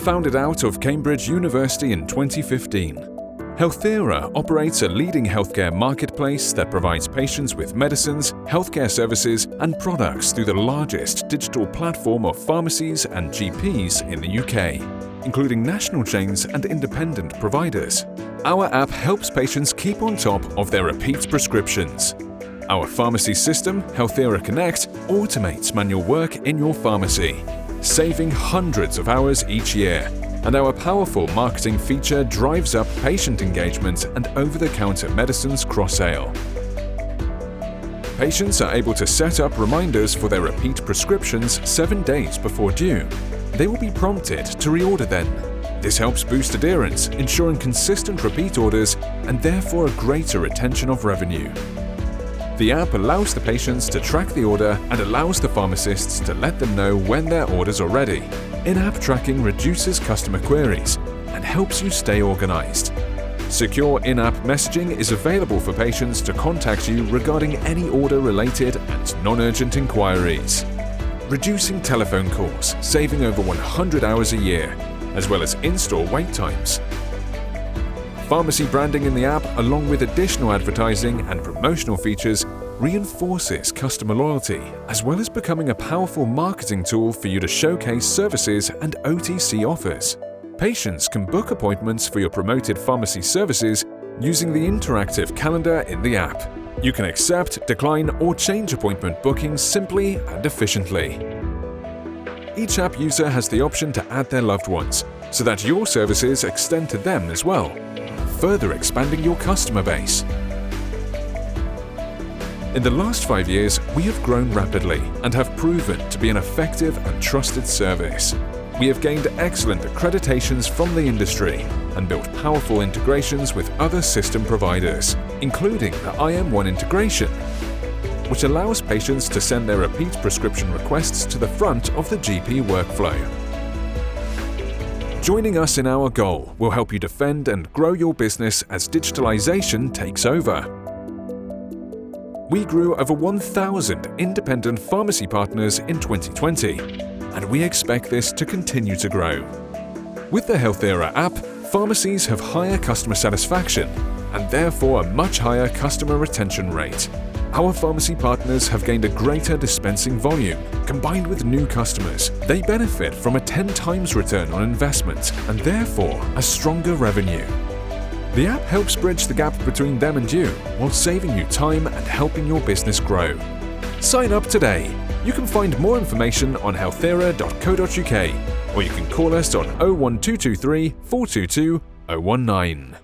Founded out of Cambridge University in 2015, Healthera operates a leading healthcare marketplace that provides patients with medicines, healthcare services and products through the largest digital platform of pharmacies and GPs in the UK, including national chains and independent providers. Our app helps patients keep on top of their repeat prescriptions. Our pharmacy system, Healthera Connect, automates manual work in your pharmacy, saving hundreds of hours each year. And our powerful marketing feature drives up patient engagement and over-the-counter medicines cross-sale. Patients are able to set up reminders for their repeat prescriptions 7 days before due. They will be prompted to reorder then. This helps boost adherence, ensuring consistent repeat orders and therefore a greater retention of revenue. The app allows the patients to track the order and allows the pharmacists to let them know when their orders are ready. In-app tracking reduces customer queries and helps you stay organized. Secure in-app messaging is available for patients to contact you regarding any order-related and non-urgent inquiries. Reducing telephone calls, saving over 100 hours a year, as well as in-store wait times. Pharmacy branding in the app, along with additional advertising and promotional features, reinforces customer loyalty, as well as becoming a powerful marketing tool for you to showcase services and OTC offers. Patients can book appointments for your promoted pharmacy services using the interactive calendar in the app. You can accept, decline, or change appointment bookings simply and efficiently. Each app user has the option to add their loved ones, so that your services extend to them as well, further expanding your customer base. In the last 5 years, we have grown rapidly and have proven to be an effective and trusted service. We have gained excellent accreditations from the industry and built powerful integrations with other system providers, including the IM1 integration, which allows patients to send their repeat prescription requests to the front of the GP workflow. Joining us in our goal will help you defend and grow your business as digitalization takes over. We grew over 1,000 independent pharmacy partners in 2020, and we expect this to continue to grow. With the Healthera app, pharmacies have higher customer satisfaction and therefore a much higher customer retention rate. Our pharmacy partners have gained a greater dispensing volume. Combined with new customers, they benefit from a 10 times return on investment and therefore a stronger revenue. The app helps bridge the gap between them and you while saving you time and helping your business grow. Sign up today. You can find more information on healthera.co.uk or you can call us on 01223 422 019.